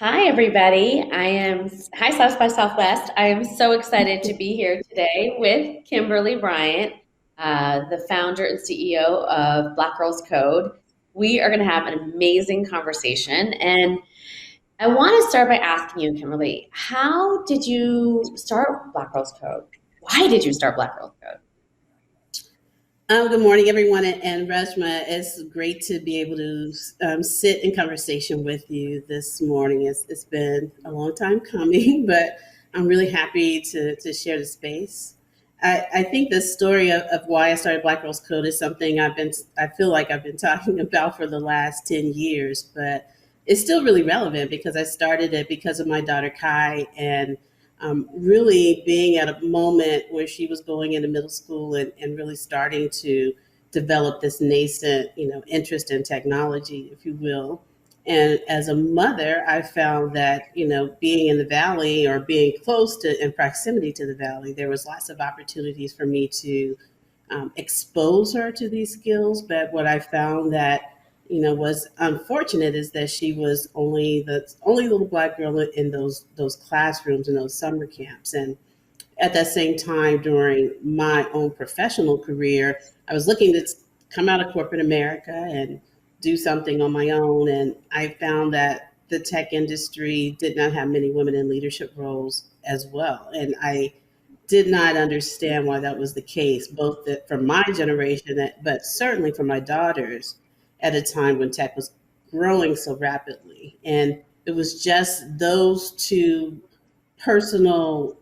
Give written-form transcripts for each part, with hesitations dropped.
Hi, everybody. Hi, South by Southwest. I am so excited to be here today with Kimberly Bryant, the founder and CEO of Black Girls Code. We are going to have an amazing conversation. And I want to start by asking you, Kimberly, how did you start Black Girls Code? Why did you start Black Girls Code? Good morning, everyone, and Reshma. It's great to be able to sit in conversation with you this morning. It's been a long time coming, but I'm really happy to share the space. I think the story of why I started Black Girls Code is something I feel like I've been talking about for the last 10 years, but it's still really relevant because I started it because of my daughter Kai and really being at a moment where she was going into middle school and really starting to develop this nascent, interest in technology, if you will. And as a mother, I found that, being in the valley or being close to in proximity to the valley, there was lots of opportunities for me to expose her to these skills. But what I found that was unfortunate is that she was only the only little Black girl in those classrooms and those summer camps. And at that same time, during my own professional career, I was looking to come out of corporate America and do something on my own. And I found that the tech industry did not have many women in leadership roles as well. And I did not understand why that was the case, both for my generation, but certainly for my daughters at a time when tech was growing so rapidly. And it was just those two personal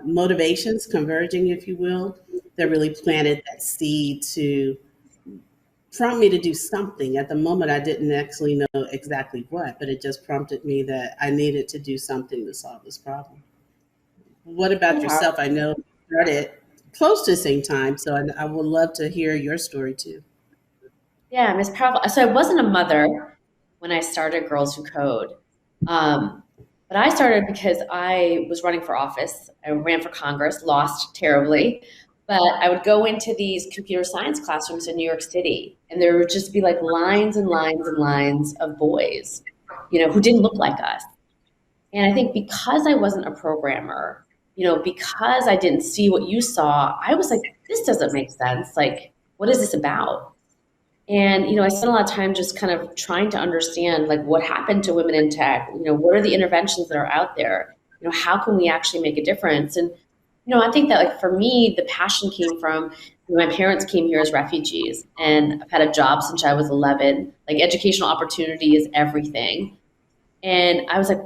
motivations converging, if you will, that really planted that seed to prompt me to do something. At the moment, I didn't actually know exactly what, but it just prompted me that I needed to do something to solve this problem. What about Yeah, yourself? I know you started close to the same time, so I would love to hear your story too. yeah, Miss Powerful. So I wasn't a mother when I started Girls Who Code. Um, but I started because I was running for office. I ran for Congress, lost terribly. But I would go into these computer science classrooms in New York City, and there would just be like lines and lines and lines of boys, who didn't look like us. And I think because I wasn't a programmer, because I didn't see what you saw, I was like, this doesn't make sense. Like, what is this about? And, I spent a lot of time just kind of trying to understand like what happened to women in tech, what are the interventions that are out there? How can we actually make a difference? And, I think that like for me, the passion came from my parents came here as refugees and I've had a job since I was 11. Like educational opportunity is everything. And I was like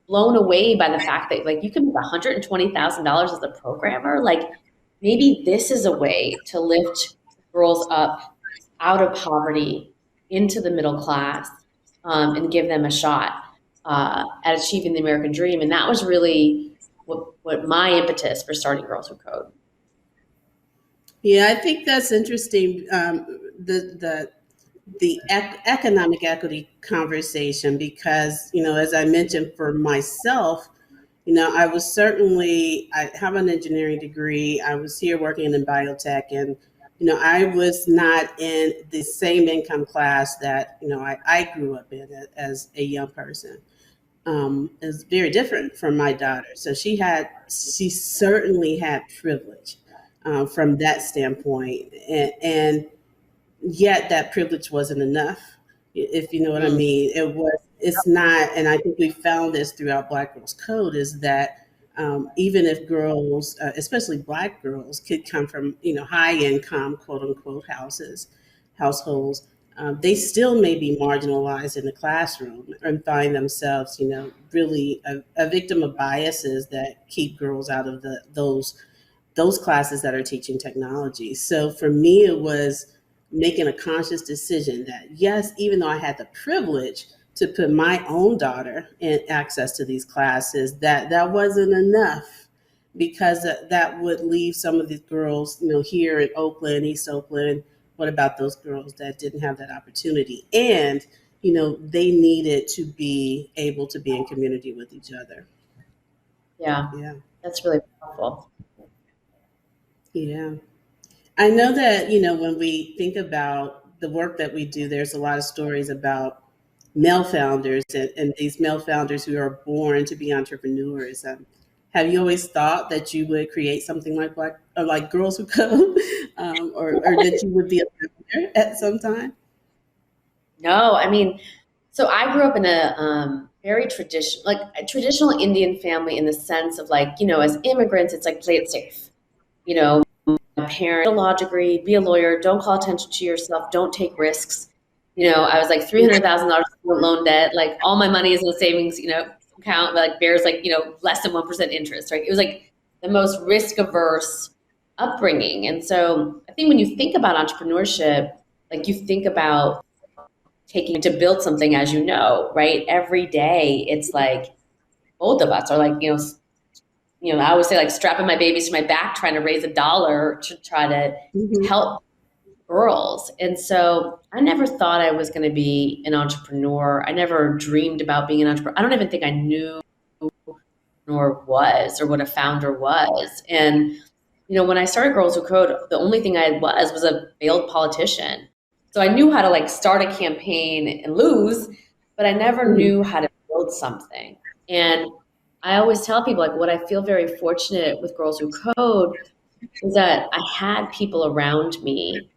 blown away by the fact that like you can make $120,000 as a programmer. Like maybe this is a way to lift girls up out of poverty into the middle class, and give them a shot at achieving the American dream. And that was really what my impetus for starting Girls Who Code. Yeah, I think that's interesting. The economic equity conversation, because as I mentioned for myself, I was certainly, I have an engineering degree. I was here working in biotech, and I was not in the same income class that I grew up in as a young person. Is very different from my daughter. So she certainly had privilege from that standpoint, and yet that privilege wasn't enough, if you know what I Mm. mean. It's not, and I think we found this throughout Black Girls Code, is that even if girls, especially Black girls, could come from high income, quote unquote, households, they still may be marginalized in the classroom and find themselves really a victim of biases that keep girls out of those classes that are teaching technology. So for me, it was making a conscious decision that yes, even though I had the privilege to put my own daughter in access to these classes, that wasn't enough, because that would leave some of these girls, here in Oakland, East Oakland. What about those girls that didn't have that opportunity? And they needed to be able to be in community with each other. Yeah, Yeah, that's really powerful. yeah. I know that, when we think about the work that we do, there's a lot of stories about male founders and these male founders who are born to be entrepreneurs. Have you always thought that you would create something like Black or like Girls Who Code, or that you would be a founder at some time? No, I mean, so I grew up in a very traditional, like a traditional Indian family in the sense of like, as immigrants, it's like play it safe. You know, my parents, get a law degree, be a lawyer, don't call attention to yourself, don't take risks. I was like $300,000 loan debt, like all my money is in a savings, account that like bears like, less than 1% interest, right? It was like the most risk averse upbringing. And so I think when you think about entrepreneurship, like you think about taking to build something, as you know, right? Every day, it's like both of us are like, I always say like strapping my babies to my back, trying to raise $1 to try to Mhm. help girls. And so I never thought I was going to be an entrepreneur. I never dreamed about being an entrepreneur. I don't even think I knew nor was or what a founder was. And when I started Girls Who Code, the only thing I was a failed politician. So I knew how to like start a campaign and lose, but I never Mhm. knew how to build something. And I always tell people like what I feel very fortunate with Girls Who Code is that I had people around me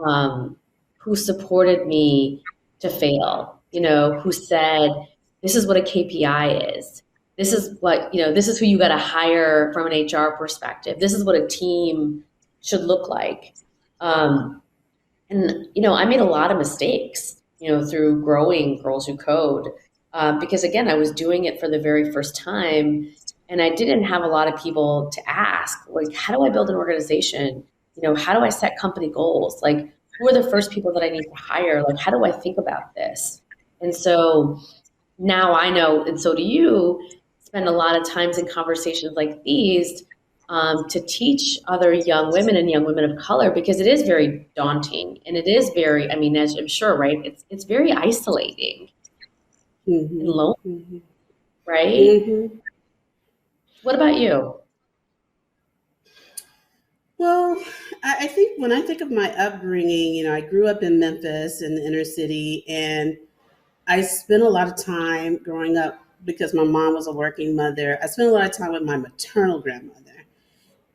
um, who supported me to fail, who said, this is what a KPI is. This is what, this is who you got to hire from an HR perspective. This is what a team should look like. And I made a lot of mistakes, through growing Girls Who Code, because again, I was doing it for the very first time, and I didn't have a lot of people to ask, like, how do I build an organization? How do I set company goals? Like, who are the first people that I need to hire? Like, how do I think about this? And so now I know, and so do you, spend a lot of times in conversations like these to teach other young women and young women of color because it is very daunting and it is very, I mean, as I'm sure, right? It's very isolating and Mhm. lonely, Mhm. right? Mhm. What about you? Well, I think when I think of my upbringing, I grew up in Memphis in the inner city, and I spent a lot of time growing up because my mom was a working mother. I spent a lot of time with my maternal grandmother.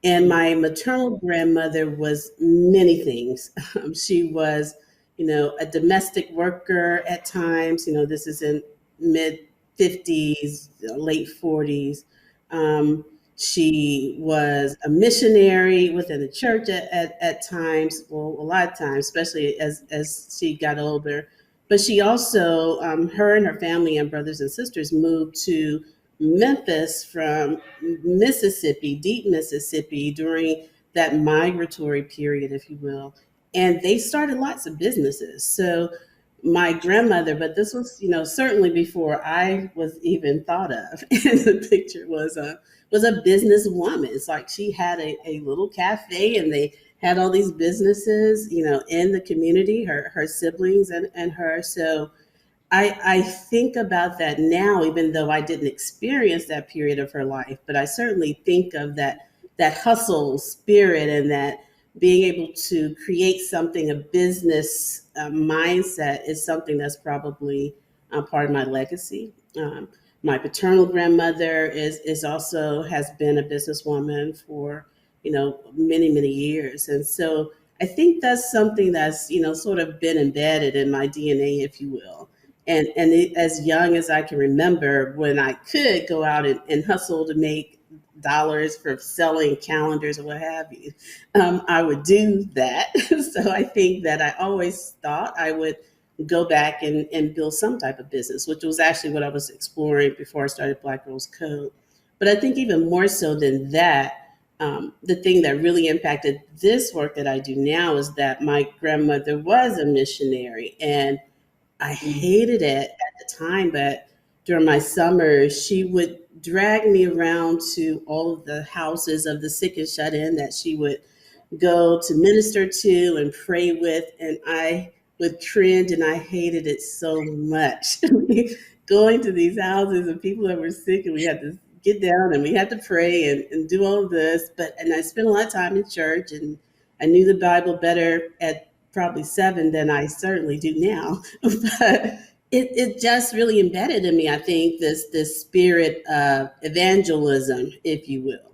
And Mm, my maternal grandmother was many things. She was, a domestic worker at times. This is in mid 50s, late 40s. Um, she was a missionary within the church at times, well, a lot of times, especially as she got older. But she also, her and her family and brothers and sisters moved to Memphis from Mississippi, deep Mississippi, during that migratory period, if you will. And they started lots of businesses. So my grandmother, but this was, certainly before I was even thought of. And the picture was a businesswoman. It's like she had a little cafe and they had all these businesses, in the community, her siblings and her. So I think about that now, even though I didn't experience that period of her life, but I certainly think of that hustle spirit and that being able to create something, a business mindset is something that's probably part of my legacy. My paternal grandmother is also has been a businesswoman for many years, and so I think that's something that's sort of been embedded in my DNA, if you will. As young as I can remember, when I could go out and hustle to make dollars for selling calendars or what have you, I would do that. So I think that I always thought I would go back and build some type of business, which was actually what I was exploring before I started Black Girls Code. But I think even more so than that, the thing that really impacted this work that I do now is that my grandmother was a missionary, and I mm, hated it at the time, but during my summers, she would drag me around to all of the houses of the sick and shut in that she would go to minister to and pray with. And I would cringe and I hated it so much. Going to these houses of people that were sick, and we had to get down and we had to pray and do all of this. And I spent a lot of time in church, and I knew the Bible better at probably 7 than I certainly do now. But it just really embedded in me, I think, this spirit of evangelism, if you will,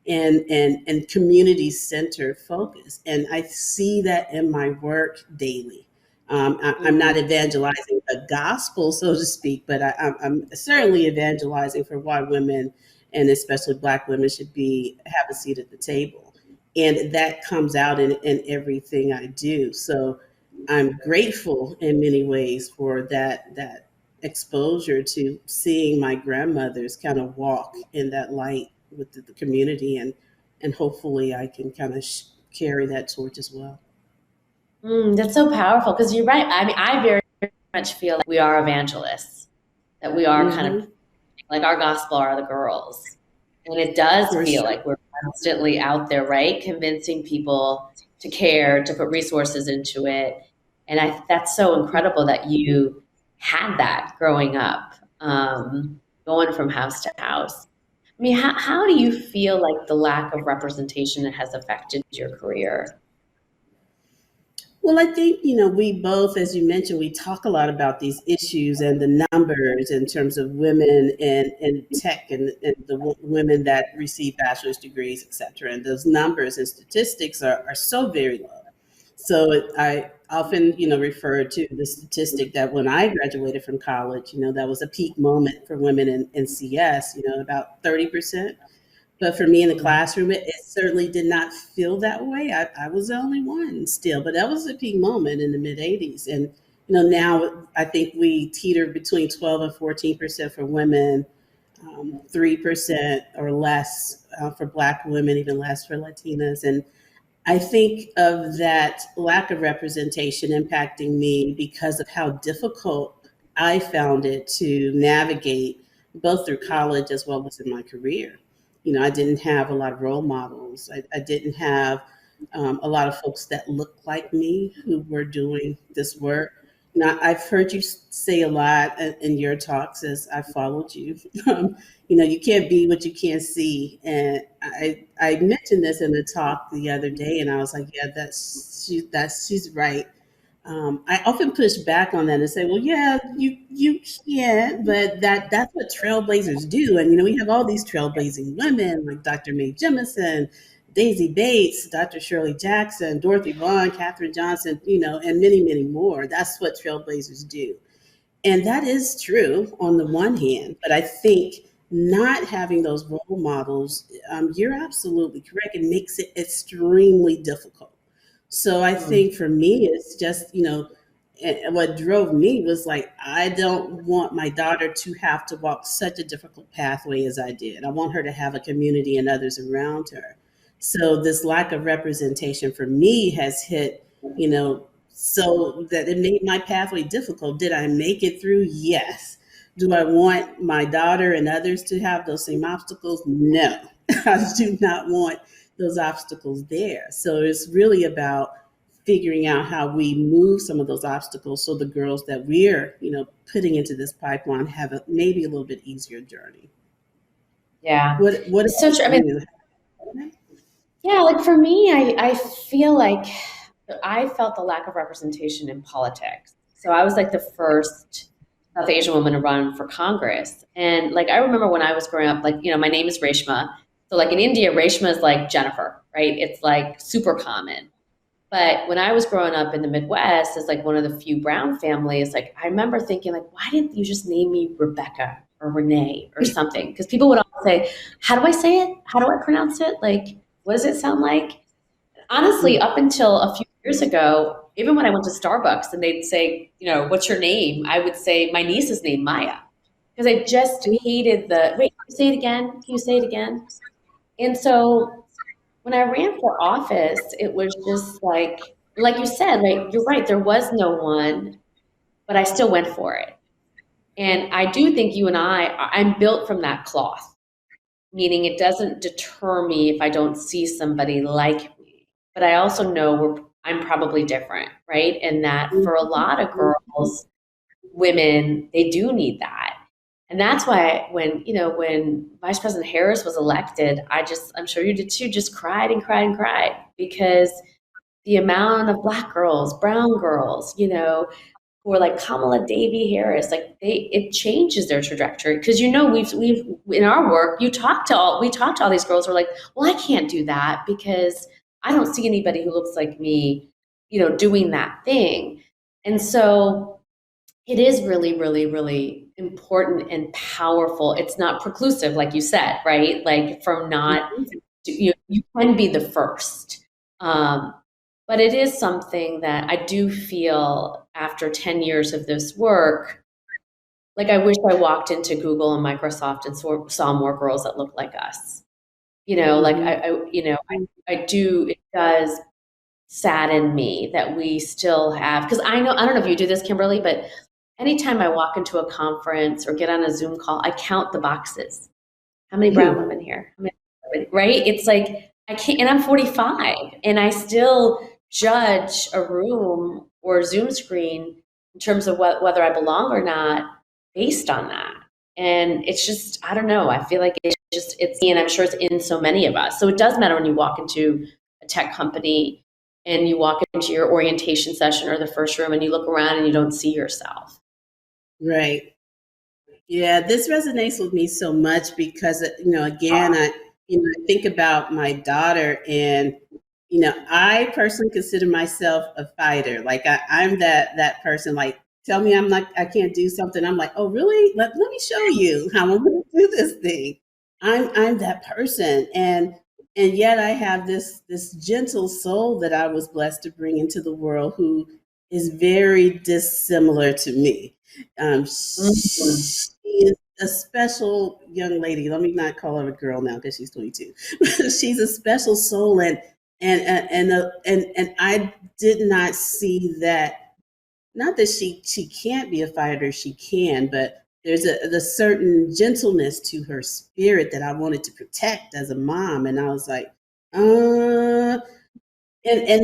and community centered focus. And I see that in my work daily. I'm not evangelizing the gospel, so to speak, but I'm certainly evangelizing for why women, and especially Black women, should be have a seat at the table. And that comes out in everything I do. So I'm grateful in many ways for that exposure to seeing my grandmothers kind of walk in that light with the community, and hopefully I can kind of carry that torch as well. That's so powerful because you're right. I mean, I very much feel like we are evangelists, that we are kind of Hmm. like our gospel are the girls. And it does For feel sure. like we're constantly out there, right? Convincing people to care, to put resources into it. And that's so incredible that you had that growing up, going from house to house. I mean, how do you feel like the lack of representation has affected your career? Well, I think, we both, as you mentioned, we talk a lot about these issues and the numbers in terms of women in tech, and the women that receive bachelor's degrees, et cetera. And those numbers and statistics are so very low. So I often, refer to the statistic that when I graduated from college, that was a peak moment for women in CS, about 30%. But for me in the classroom, it certainly did not feel that way. I was the only one still, but that was a peak moment in the mid 80s. And, now I think we teeter between 12 and 14% for women, 3% or less for Black women, even less for Latinas. And I think of that lack of representation impacting me because of how difficult I found it to navigate both through college as well as in my career. I didn't have a lot of role models. I didn't have a lot of folks that looked like me who were doing this work. Now, I've heard you say a lot in your talks as I followed you. You can't be what you can't see. And I mentioned this in a talk the other day, and I was like, yeah, she's right. I often push back on that and say, well, yeah, you can't, but that's what trailblazers do. And we have all these trailblazing women like Dr. Mae Jemison, Daisy Bates, Dr. Shirley Jackson, Dorothy Vaughan, Katherine Johnson, and many, many more. That's what trailblazers do. And that is true on the one hand, but I think not having those role models, you're absolutely correct. It makes it extremely difficult. So I think for me, it's just, and what drove me was like, I don't want my daughter to have to walk such a difficult pathway as I did. I want her to have a community and others around her. So this lack of representation for me has hit, so that it made my pathway difficult. Did I make it through? Yes. Do I want my daughter and others to have those same obstacles? No. I do not want those obstacles there. So it's really about figuring out how we move some of those obstacles so the girls that we're, putting into this pipeline have maybe a little bit easier journey. Yeah, What it's so about true. I mean, you? yeah, like for me, I feel like I felt the lack of representation in politics. So I was like the first South Asian woman to run for Congress. And like I remember when I was growing up, like, my name is Reshma. So like in India, Reshma is like Jennifer, right? It's like super common. But when I was growing up in the Midwest, as like one of the few brown families, like I remember thinking, like, why didn't you just name me Rebecca or Renee or something? Because people would always say, how do I say it? How do I pronounce it? Like, what does it sound like? Honestly, up until a few years ago, even when I went to Starbucks and they'd say, what's your name? I would say my niece's name, Maya, because I just hated wait, can you say it again? Can you say it again? And so when I ran for office, it was just like you said, like, you're right, there was no one, but I still went for it. And I do think you and I'm built from that cloth, meaning it doesn't deter me if I don't see somebody like me. But I also know I'm probably different, right? And that for a lot of girls, women, they do need that. And that's why when Vice President Harris was elected, I'm sure you did too, just cried and cried and cried because the amount of Black girls, brown girls, who are like Kamala Davy Harris, like it changes their trajectory. Because we've in our work, we talk to all these girls who are like, well, I can't do that because I don't see anybody who looks like me, doing that thing. And so it is really, really, really important and powerful. It's not preclusive, like you said, right? Like from not, you can be the first. But it is something that I do feel after 10 years of this work, like I wish I walked into Google and Microsoft and saw more girls that look like us. Like I do, it does sadden me that we still have, because I don't know if you do this, Kimberly, but anytime I walk into a conference or get on a Zoom call, I count the boxes. How many brown women here? How many, right? It's like, I can't, and I'm 45 and I still judge a room or a Zoom screen in terms of whether I belong or not based on that. And it's just, I don't know. I feel like it's me, and I'm sure it's in so many of us. So it does matter when you walk into a tech company and you walk into your orientation session or the first room and you look around and you don't see yourself. Right. Yeah, this resonates with me so much because, again, I think about my daughter, and, I personally consider myself a fighter. Like I'm that person, like, tell me I can't do something. I'm like, oh, really? Let me show you how I'm going to do this thing. I'm that person. And yet I have this gentle soul that I was blessed to bring into the world, who is very dissimilar to me. She is a special young lady. Let me not call her a girl now because she's 22. She's a special soul, and I did not see that. Not that she can't be a fighter, she can, but there's a certain gentleness to her spirit that I wanted to protect as a mom, and I was like, in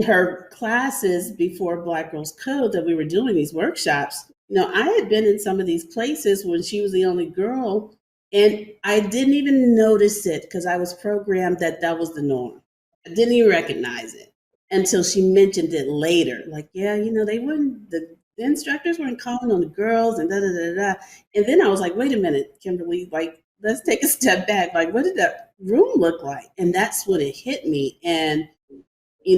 her classes before Black Girls Code that we were doing these workshops, I had been in some of these places when she was the only girl, and I didn't even notice it because I was programmed that was the norm. I didn't even recognize it until she mentioned it later. Like, yeah, they wouldn't, the instructors weren't calling on the girls and da da da da. And then I was like, wait a minute, Kimberly, like, let's take a step back. Like, what did that room look like? And that's when it hit me. And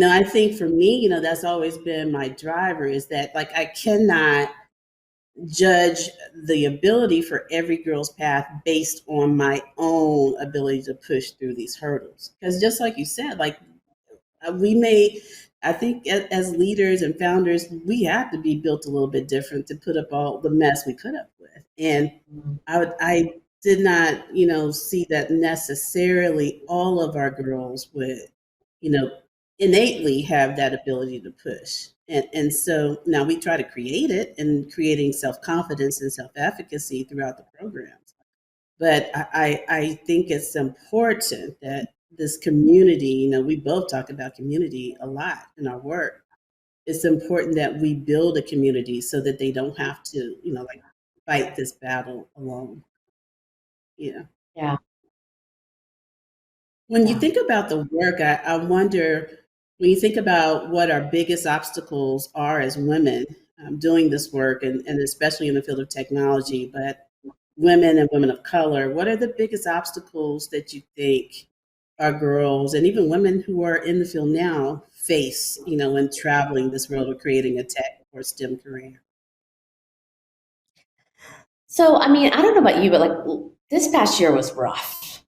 I think for me, that's always been my driver, is that, like, I cannot judge the ability for every girl's path based on my own ability to push through these hurdles. Because just like you said, like, I think as leaders and founders, we have to be built a little bit different to put up all the mess we put up with. And I did not, see that necessarily all of our girls would, innately have that ability to push. And so now we try to create it, and creating self-confidence and self-efficacy throughout the programs. But I think it's important that this community, we both talk about community a lot in our work. It's important that we build a community so that they don't have to, like, fight this battle alone. Yeah. Yeah. When you think about the work, I wonder, when you think about what our biggest obstacles are as women doing this work, and especially in the field of technology, but women and women of color, what are the biggest obstacles that you think our girls and even women who are in the field now face, when traveling this world or creating a tech or STEM career? So, I mean, I don't know about you, but like this past year was rough,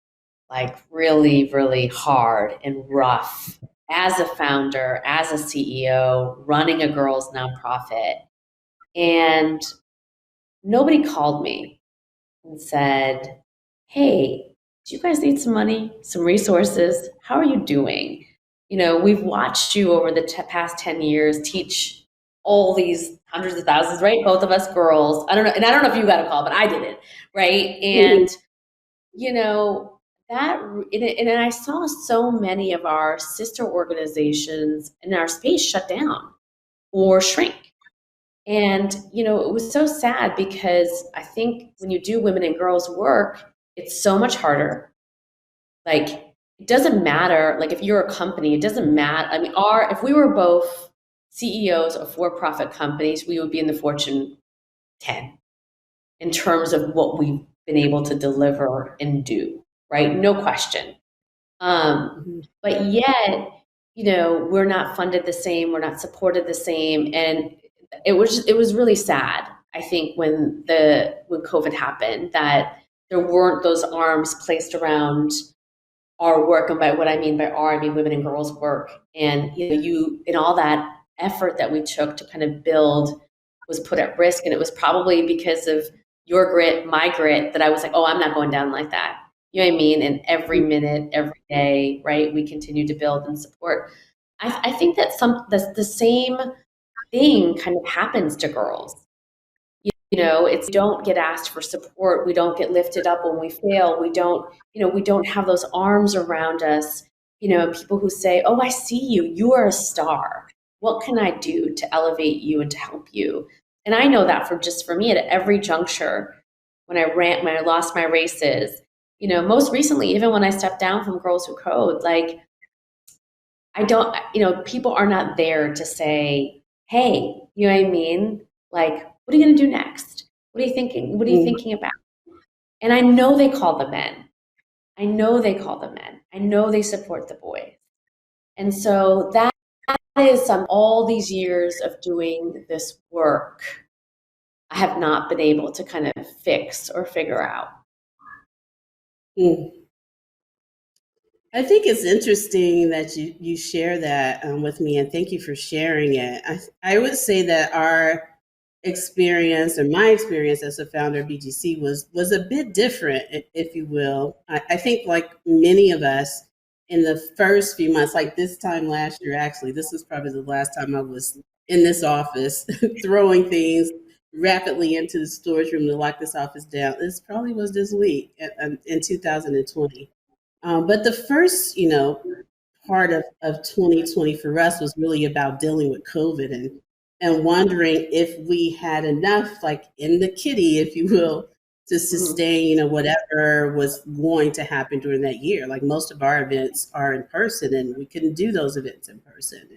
like really, really hard and rough as a founder, as a CEO, running a girls' nonprofit. And nobody called me and said, hey, do you guys need some money, some resources? How are you doing? We've watched you over the past 10 years teach all these hundreds of thousands, right? Both of us girls. I don't know. And I don't know if you got a call, but I didn't, right? And, that, and I saw so many of our sister organizations in our space shut down or shrink. And, it was so sad because I think when you do women and girls work, it's so much harder. Like, it doesn't matter. Like, if you're a company, it doesn't matter. I mean, if we were both CEOs of for-profit companies, we would be in the Fortune 10 in terms of what we've been able to deliver and do, right? No question. But yet, we're not funded the same, we're not supported the same, and it was really sad. I think when COVID happened, that there weren't those arms placed around our work, and by what I mean by our, I mean women and girls work, and in all that effort that we took to kind of build was put at risk, and it was probably because of your grit, my grit, that I was like, oh, I'm not going down like that. You know what I mean? And every minute, every day, right, we continue to build and support. I think that the same thing kind of happens to girls. It's we don't get asked for support. We don't get lifted up when we fail. We don't have those arms around us, people who say, oh, I see you. You are a star. What can I do to elevate you and to help you? And I know that for me at every juncture, when I lost my races, most recently, even when I stepped down from Girls Who Code, like, I don't, people are not there to say, hey, you know what I mean? Like, what are you going to do next? What are you thinking? What are you thinking about? And I know they call the men. I know they call the men. I know they support the boys. And so that is all these years of doing this work, I have not been able to kind of fix or figure out. I think it's interesting that you share that with me, and thank you for sharing it. I would say that our experience, or my experience as a founder of BGC, was a bit different, if you will. I think, like many of us, in the first few months, like this time last year, actually, this was probably the last time I was in this office throwing things rapidly into the storage room to lock this office down. This probably was this week in 2020. But the first, part of 2020 for us was really about dealing with COVID and wondering if we had enough, like in the kitty, if you will, to sustain, whatever was going to happen during that year. Like most of our events are in person, and we couldn't do those events in person.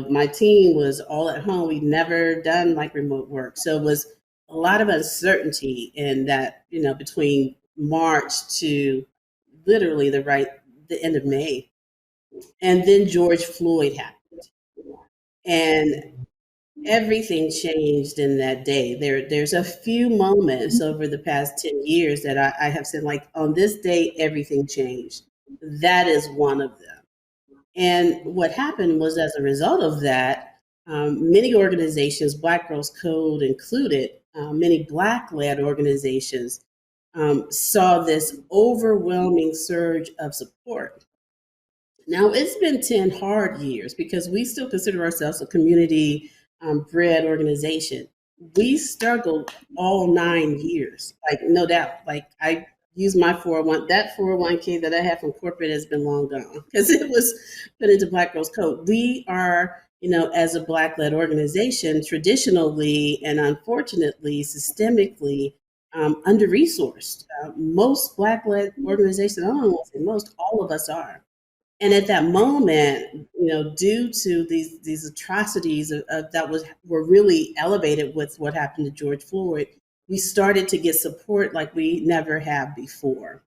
My team was all at home. We'd never done like remote work. So it was a lot of uncertainty in that, between March to literally the end of May. And then George Floyd happened. And everything changed in that day. There's a few moments over the past 10 years that I have said, like, on this day, everything changed. That is one of them. And what happened was, as a result of that, many organizations, Black Girls Code included, many Black-led organizations, saw this overwhelming surge of support. Now, it's been 10 hard years because we still consider ourselves a community bred organization. We struggled all 9 years, like, no doubt. Like, I use my 401k that I have from corporate has been long gone because it was put into Black Girls Code. We are, as a Black-led organization, traditionally and unfortunately, systemically, under-resourced. Most Black-led organizations, I don't want to say most, all of us are. And at that moment, due to these atrocities that were really elevated with what happened to George Floyd, we started to get support like we never have before.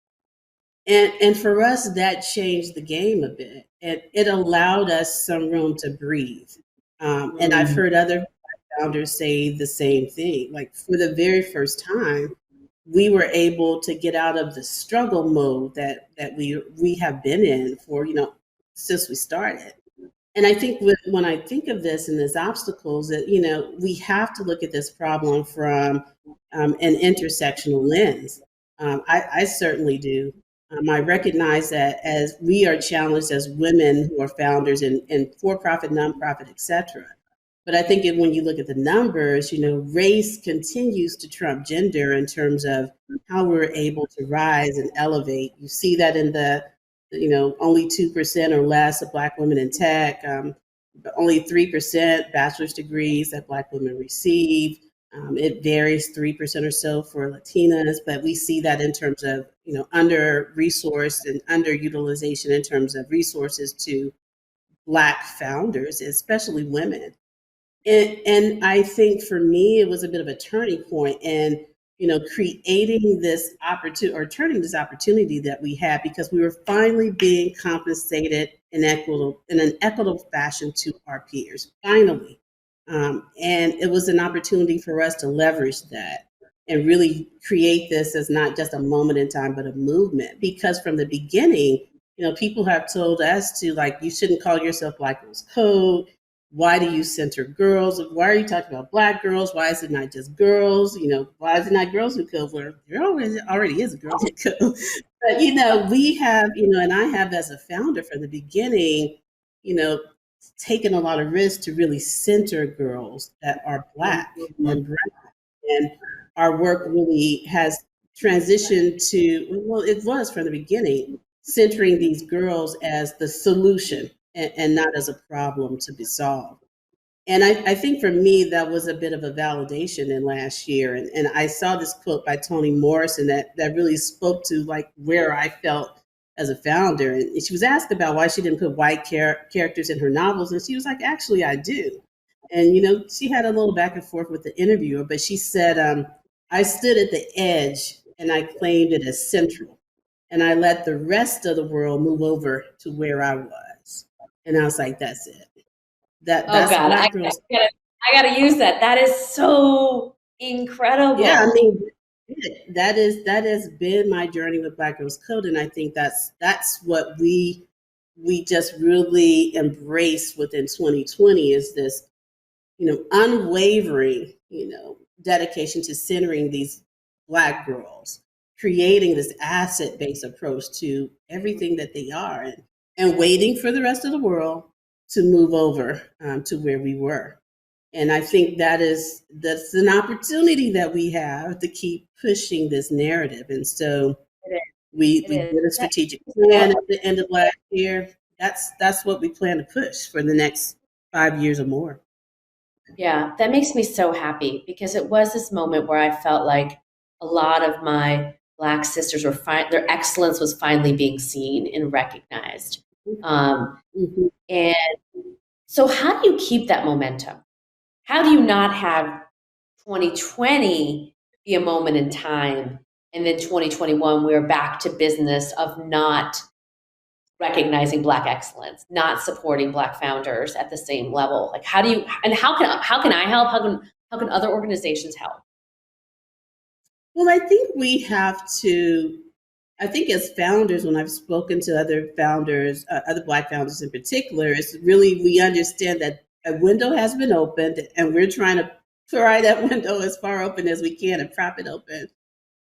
And for us, that changed the game a bit. It allowed us some room to breathe. And I've heard other founders say the same thing. Like, for the very first time, we were able to get out of the struggle mode that we have been in for, since we started. And I think when I think of this and these obstacles, that, we have to look at this problem from an intersectional lens. I certainly do. I recognize that as we are challenged as women who are founders in for-profit, nonprofit, et cetera. But I think when you look at the numbers, race continues to trump gender in terms of how we're able to rise and elevate. You see that in the, only 2% or less of Black women in tech, only 3% bachelor's degrees that Black women receive. It varies 3% or so for Latinas, but we see that in terms of, under-resourced and underutilization in terms of resources to Black founders, especially women. And I think for me, it was a bit of a turning point in, creating this opportunity or turning this opportunity that we had because we were finally being compensated in an equitable fashion to our peers, finally. And it was an opportunity for us to leverage that and really create this as not just a moment in time, but a movement. Because from the beginning, people have told us to, like, you shouldn't call yourself Black Girls Code. Why do you center girls? Why are you talking about Black girls? Why is it not just girls? Why is it not Girls Who Code? Where there already is a Girls Who Code. But, we have, and I have as a founder from the beginning, taken a lot of risks to really center girls that are Black and brown. And our work really has transitioned to, well, it was from the beginning, centering these girls as the solution and not as a problem to be solved. And I think for me, that was a bit of a validation in last year. And I saw this quote by Toni Morrison that really spoke to like where I felt as a founder. And she was asked about why she didn't put white characters in her novels. And she was like, actually, I do. And, she had a little back and forth with the interviewer, but she said, I stood at the edge and I claimed it as central. And I let the rest of the world move over to where I was. And I was like, that's it. Oh That's God, Black girls. I gotta use that. That is so incredible. Yeah, I mean, that has been my journey with Black Girls Code, and I think that's what we just really embrace within 2020 is this, unwavering, dedication to centering these Black girls, creating this asset-based approach to everything that they are, and waiting for the rest of the world to move over to where we were. And I think that's an opportunity that we have to keep pushing this narrative. And so we did a strategic plan at the end of last year. That's what we plan to push for the next 5 years or more. Yeah, that makes me so happy because it was this moment where I felt like a lot of my Black sisters were their excellence was finally being seen and recognized. Mm-hmm. And so, how do you keep that momentum? How do you not have 2020 be a moment in time and then 2021 we're back to business of not recognizing Black excellence, not supporting Black founders at the same level? Like, how do you, and how can I help? How can other organizations help? Well, I think we have to. I think as founders, when I've spoken to other founders, other Black founders in particular, it's really we understand that a window has been opened, and we're trying to pry that window as far open as we can and prop it open.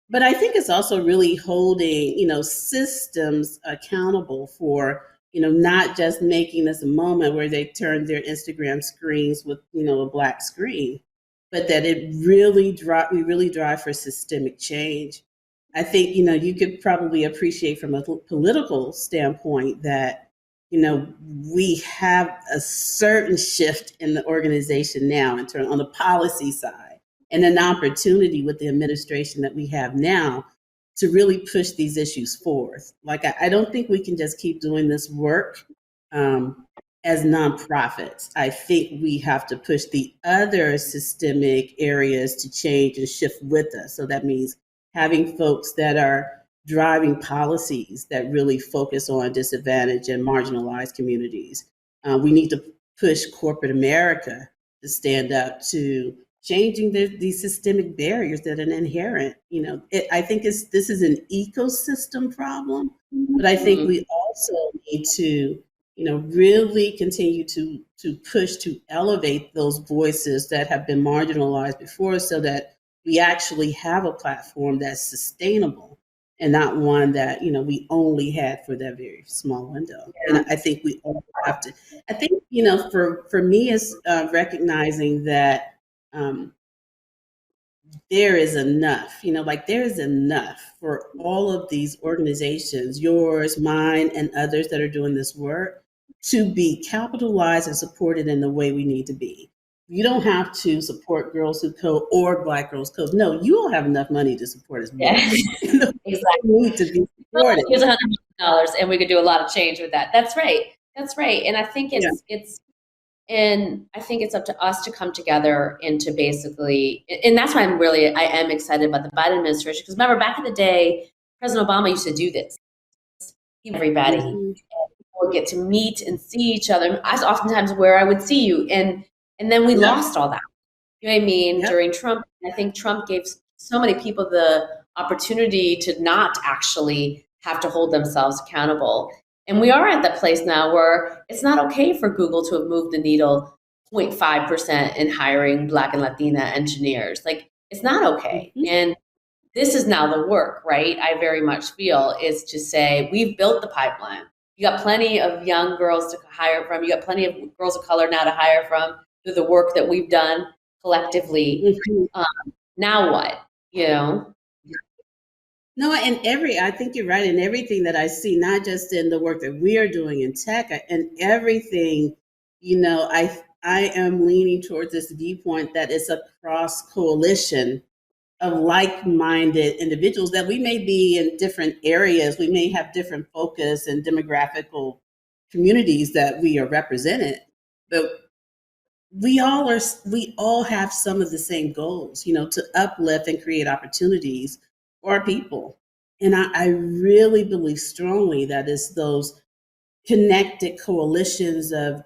But I think it's also really holding, systems accountable for, not just making this a moment where they turn their Instagram screens with, a Black screen, but that we really drive for systemic change. I think, you could probably appreciate from a political standpoint that, we have a certain shift in the organization now on the policy side and an opportunity with the administration that we have now to really push these issues forth. Like, I don't think we can just keep doing this work as nonprofits. I think we have to push the other systemic areas to change and shift with us. So that means having folks that are driving policies that really focus on disadvantaged and marginalized communities. We need to push corporate America to stand up to changing these systemic barriers that are inherent. I think this is an ecosystem problem, but I think we also need to, really continue to push to elevate those voices that have been marginalized before, so that we actually have a platform that's sustainable and not one that, we only had for that very small window. Yeah. And I think we all have to, I think, for me, it's recognizing that there is enough, there is enough for all of these organizations, yours, mine, and others that are doing this work, to be capitalized and supported in the way we need to be. You don't have to support Girls Who Code or Black Girls Code. No, you all have enough money to support us. Yeah. Exactly. Need to be supported. Here's $100 million, and we could do a lot of change with that. That's right. That's right. And I think Yeah. it's up to us to come together and to basically, and that's why I am excited about the Biden administration. Because remember, back in the day, President Obama used to do this. Everybody Hmm. would get to meet and see each other. I oftentimes where I would see you, and then we Yep. lost all that. You know what I mean? Yep. During Trump, I think Trump gave so many people the opportunity to not actually have to hold themselves accountable. And we are at that place now where it's not okay for Google to have moved the needle 0.5% in hiring Black and Latina engineers. Like, it's not okay. Hmm. And this is now the work, right? I very much feel is to say we've built the pipeline. You got plenty of young girls to hire from. You got plenty of girls of color now to hire from through the work that we've done collectively. Hmm. Um, Now what? You know? No, and I think you're right in everything that I see, not just in the work that we are doing in tech and everything, I am leaning towards this viewpoint that it's a cross coalition of like-minded individuals that we may be in different areas. We may have different focus and demographical communities that we are represented, but we all have some of the same goals, to uplift and create opportunities for our people. And I really believe strongly that it's those connected coalitions of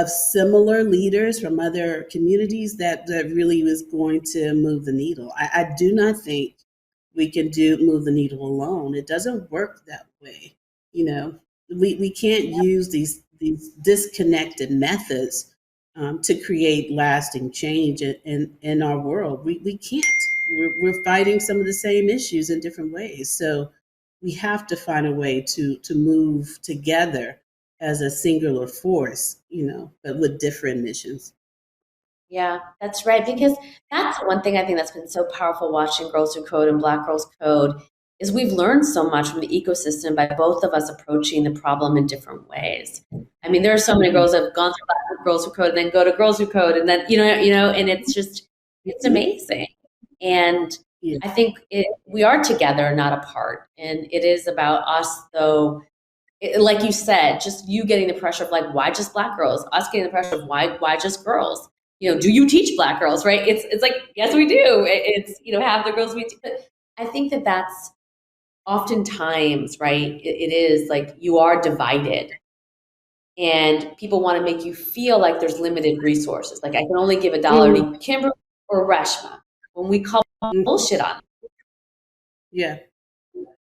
similar leaders from other communities that really was going to move the needle. I do not think we can move the needle alone. It doesn't work that way. You know, we can't use these disconnected methods to create lasting change in our world. We can't. We're fighting some of the same issues in different ways. So we have to find a way to move together as a singular force, but with different missions. Yeah, that's right. Because that's one thing I think that's been so powerful watching Girls Who Code and Black Girls Code is we've learned so much from the ecosystem by both of us approaching the problem in different ways. I mean, there are so many Mhm. girls that have gone through Black Girls Who Code and then go to Girls Who Code and then and it's Mhm. amazing. And Yeah. I think we are together, not apart. And it is about us, though, like you said, just you getting the pressure of like, why just Black girls? Us getting the pressure of why just girls? Do you teach Black girls? Right? It's like, yes, we do. It's have the girls we teach. But I think that that's oftentimes right. It is like you are divided, and people want to make you feel like there's limited resources. Like I can only give $1 Mhm. to Kimberly or Reshma when we call Mhm. bullshit on. Yeah.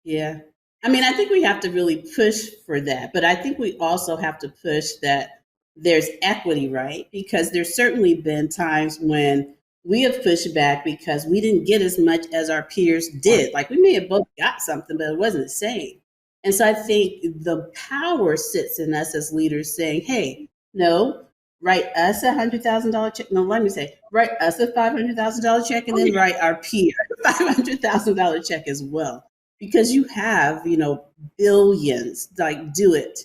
Yeah. I mean, I think we have to really push for that, but I think we also have to push that there's equity, right? Because there's certainly been times when we have pushed back because we didn't get as much as our peers did. Like we may have both got something, but it wasn't the same. And so I think the power sits in us as leaders saying, hey, no, write us $100,000 check. No, let me say, write us a $500,000 check and Oh, then yeah. write our peer a $500,000 check as well because you have, billions. Like, do it,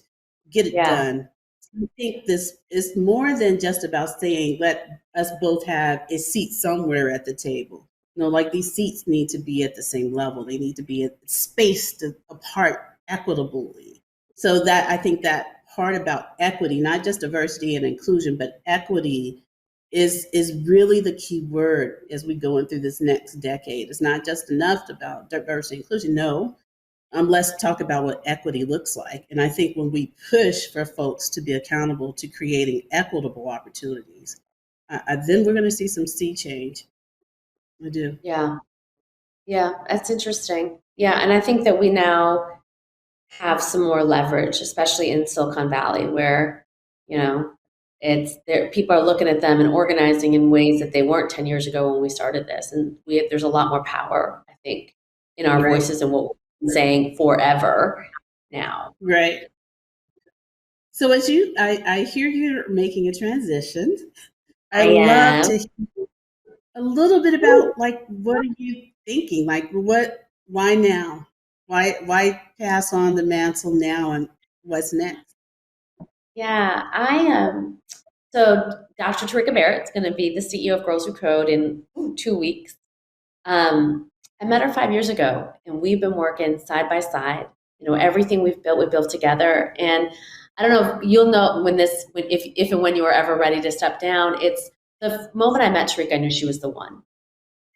get it Yeah. done. I think this is more than just about saying, let us both have a seat somewhere at the table. Like these seats need to be at the same level. They need to be spaced apart equitably. So that I think that part about equity, not just diversity and inclusion, but equity is really the key word as we go into this next decade. It's not just enough about diversity and inclusion. No, let's talk about what equity looks like. And I think when we push for folks to be accountable to creating equitable opportunities, then we're going to see some sea change. I do. Yeah. Yeah, that's interesting. Yeah, and I think that we now have some more leverage, especially in Silicon Valley, where you know it's there. People are looking at them and organizing in ways that they weren't 10 years ago when we started this, and there's a lot more power, I think, in our Right. voices and what we've been saying forever now. Right. So as I hear you're making a transition. I I love am. to hear a little bit about like what are you thinking? Like why now? Why pass on the mantle now and what's next? Yeah, I am. So Dr. Tarika Barrett's going to be the CEO of Girls Who Code in 2 weeks. I met her 5 years ago, and we've been working side by side. Everything we built together. And I don't know if you'll know if and when you were ever ready to step down. It's the moment I met Sharika, I knew she was the one.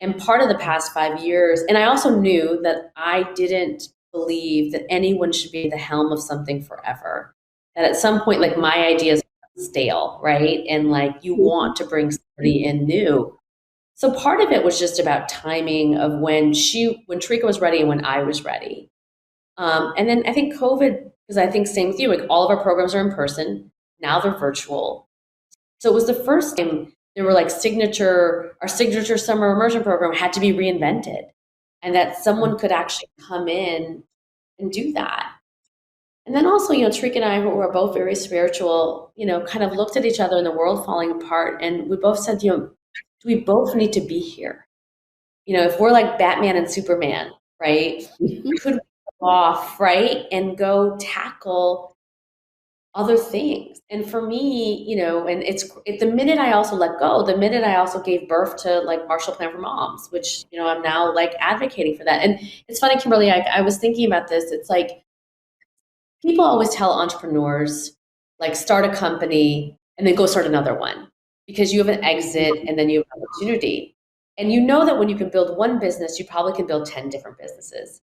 And part of the past 5 years, and I also knew that I didn't believe that anyone should be at the helm of something forever. That at some point, like my ideas are stale, right? And like you want to bring somebody in new. So part of it was just about timing of when Trika was ready and when I was ready. And then I think COVID, because I think same with you, like all of our programs are in person. Now they're virtual. So it was the first time there were like our signature summer immersion program had to be reinvented, and that someone could actually come in and do that. And then also, Trika and I, who were both very spiritual, kind of looked at each other in the world falling apart, and we both said, do we both need to be here? If we're like Batman and Superman, right? Could we go off, right, and go tackle other things? And for me, and the minute I also let go, the minute I also gave birth to like Marshall Plan for Moms, which, I'm now like advocating for that. And it's funny, Kimberly, I was thinking about this. It's like people always tell entrepreneurs, like start a company and then go start another one because you have an exit and then you have an opportunity. And you know that when you can build one business, you probably can build 10 different businesses.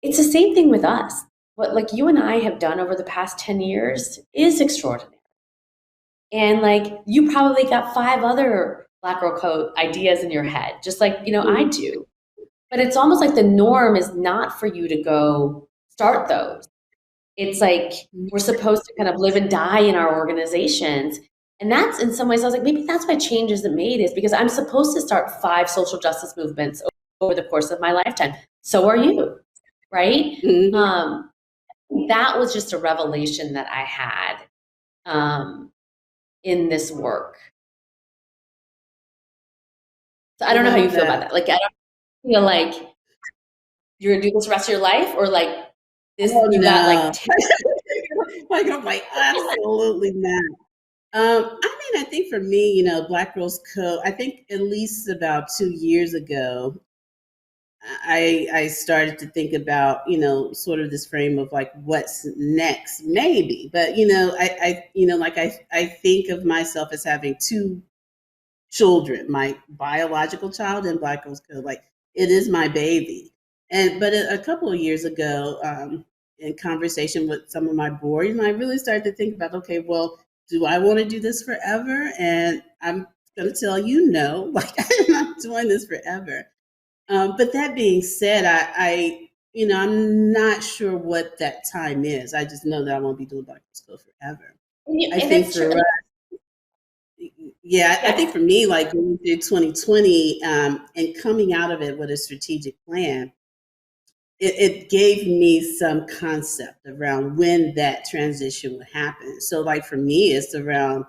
It's the same thing with us. What like you and I have done over the past 10 years is extraordinary. And like you probably got 5 other Black Girl Code ideas in your head, just like, I do. But it's almost like the norm is not for you to go start those. It's like we're supposed to kind of live and die in our organizations. And that's in some ways, I was like, maybe that's why change isn't made, is because I'm supposed to start 5 social justice movements over the course of my lifetime. So are you, right? That was just a revelation that I had in this work. So I don't know how you feel about that. Like, I don't feel like you're going to do this the rest of your life, or like this, you got like 10. Like, I'm like, absolutely not. I think for me, Black Girls Code, I think at least about 2 years ago, I started to think about, sort of this frame of like what's next, maybe. But, I think of myself as having 2 children, my biological child and Black Girls Code. Like it is my baby. But a couple of years ago, in conversation with some of my board, I really started to think about, okay, well, do I want to do this forever? And I'm going to tell you no, like I'm not doing this forever. But that being said, I'm not sure what that time is. I just know that I won't be doing Black Girls Code forever. I think for us, I think for me, like going through 2020 and coming out of it with a strategic plan, it gave me some concept around when that transition would happen. So like for me, it's around,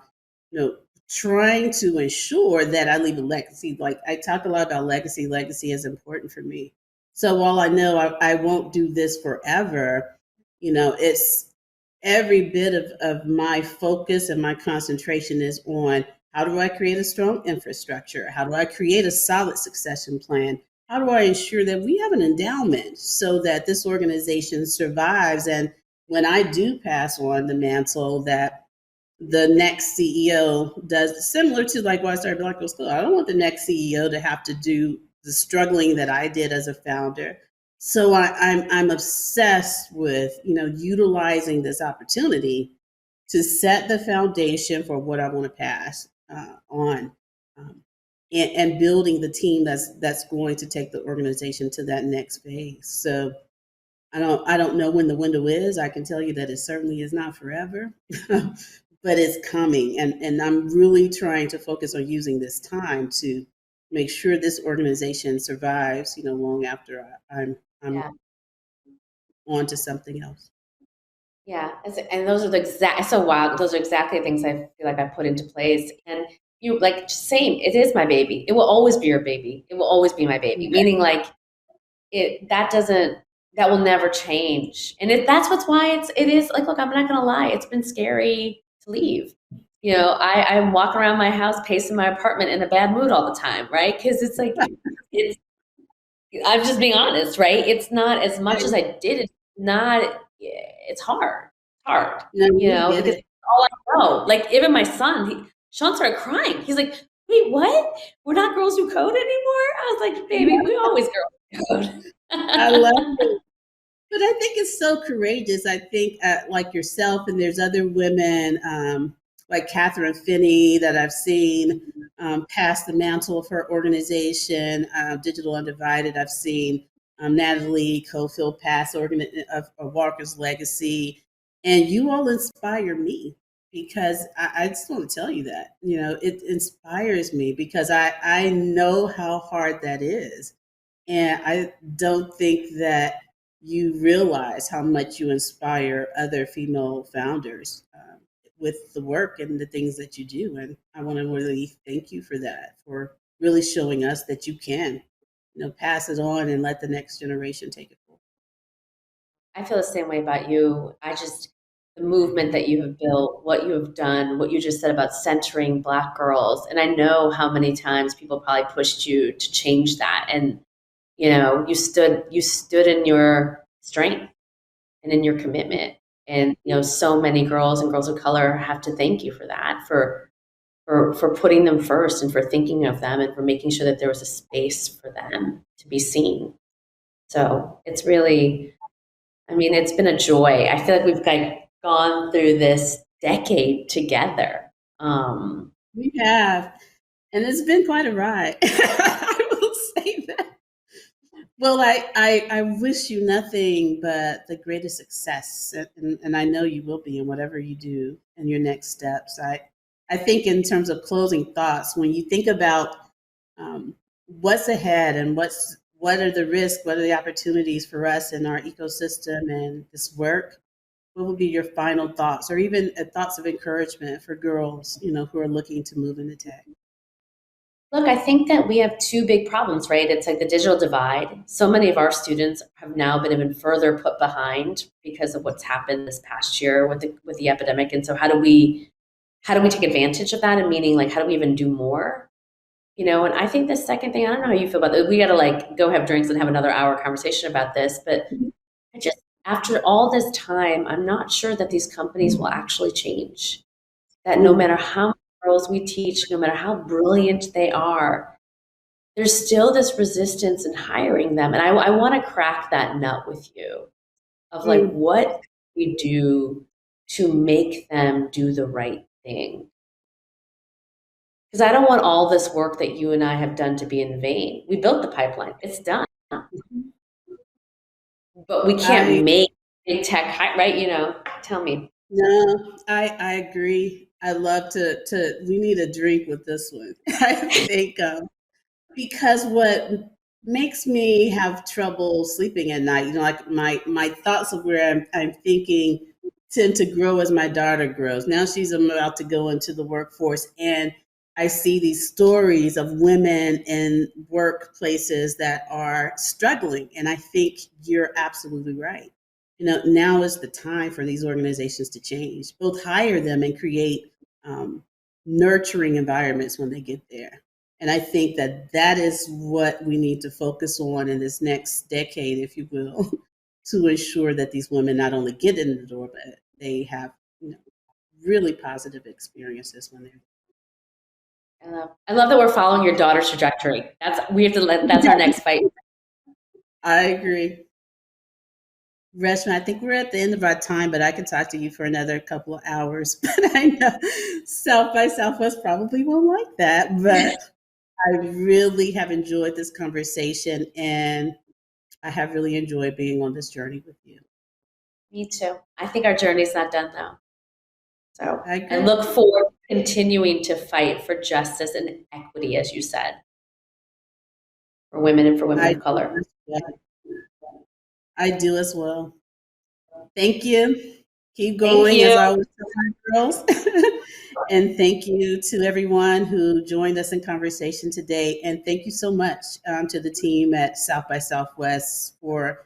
trying to ensure that I leave a legacy. Like I talk a lot about legacy. Legacy is important for me. So while I know I won't do this forever, it's every bit of my focus and my concentration is on how do I create a strong infrastructure? How do I create a solid succession plan? How do I ensure that we have an endowment so that this organization survives? And when I do pass on the mantle, that the next CEO does, similar to like when I started Black Girls Club. I don't want the next CEO to have to do the struggling that I did as a founder. So I'm obsessed with, utilizing this opportunity to set the foundation for what I want to pass on. And building the team that's going to take the organization to that next phase. So I don't know when the window is. I can tell you that it certainly is not forever, but it's coming. And I'm really trying to focus on using this time to make sure this organization survives, long after I'm on to something else. Yeah, and those are those are exactly the things I feel like I put into place. And you like same, it is my baby. It will always be your baby. It will always be my baby. Okay. Meaning like that will never change. And that's why it is like, look, I'm not gonna lie, it's been scary to leave. I'm walking around my house, pacing my apartment in a bad mood all the time, right? Because it's like I'm just being honest, right? It's not as much as I did. It's hard. hard, No, we get because it. it's all I know. Like even my son, Sean started crying. He's like, "Wait, what? We're not girls who code anymore?" I was like, "Baby, we always girls who code." I love it. But I think it's so courageous. I think, like yourself, and there's other women like Catherine Finney that I've seen pass the mantle of her organization, Digital Undivided. I've seen Natalie Cofield pass of Walker's Legacy. And you all inspire me because I just want to tell you that. It inspires me because I know how hard that is. And I don't think that you realize how much you inspire other female founders with the work and the things that you do. And I want to really thank you for that, for really showing us that you can, pass it on and let the next generation take it forward. I feel the same way about you. The movement that you have built, what you have done, what you just said about centering Black girls, and I know how many times people probably pushed you to change that, and you stood in your strength and in your commitment, and so many girls and girls of color have to thank you for that, for putting them first and for thinking of them and for making sure that there was a space for them to be seen. So it's really, I mean, it's been a joy. I feel like we've gone through this decade together. We have, and it's been quite a ride. I will say that. Well, I wish you nothing but the greatest success, and I know you will be in whatever you do in your next steps. I think in terms of closing thoughts, when you think about what's ahead and what are the risks, what are the opportunities for us in our ecosystem and this work, what would be your final thoughts, or even thoughts of encouragement for girls, who are looking to move into tech? Look, I think that we have two big problems, right? It's like the digital divide. So many of our students have now been even further put behind because of what's happened this past year with the epidemic. And so how do we take advantage of that? And meaning, like, how do we even do more? And I think the second thing, I don't know how you feel about it. We got to go have drinks and have another hour conversation about this. But I just, after all this time, I'm not sure that these companies will actually change. That no matter how many girls we teach, no matter how brilliant they are, there's still this resistance in hiring them. And I want to crack that nut with you of Mm. what we do to make them do the right thing. Because I don't want all this work that you and I have done to be in vain. We built the pipeline, it's done. But we I can't make big tech, right? Tell me. No, I agree. I love to. We need a drink with this one. I think because what makes me have trouble sleeping at night, like my thoughts of where I'm thinking tend to grow as my daughter grows. Now she's about to go into the workforce, and I see these stories of women in workplaces that are struggling, and I think you're absolutely right. Now is the time for these organizations to change, both hire them and create nurturing environments when they get there. And I think that that is what we need to focus on in this next decade, if you will, to ensure that these women not only get in the door, but they have, really positive experiences when they're. I love that we're following your daughter's trajectory. That's our next fight. I agree. Reshma, I think we're at the end of our time, but I can talk to you for another couple of hours. But I know South by Southwest probably won't like that. But I really have enjoyed this conversation, and I have really enjoyed being on this journey with you. Me too. I think our journey's not done though. So I I agree. look forward to continuing to fight for justice and equity, as you said, for women and for women I of do color. as well. I do as well. Thank you. Keep Thank going, as you. I always tell my girls. And thank you to everyone who joined us in conversation today. And thank you so much to the team at South by Southwest for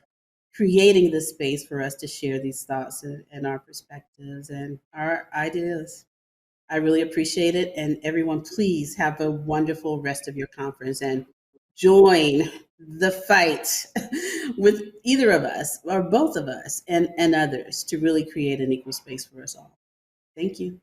creating this space for us to share these thoughts and our perspectives and our ideas. I really appreciate it. And everyone, please have a wonderful rest of your conference. And join the fight with either of us or both of us and others to really create an equal space for us all. Thank you.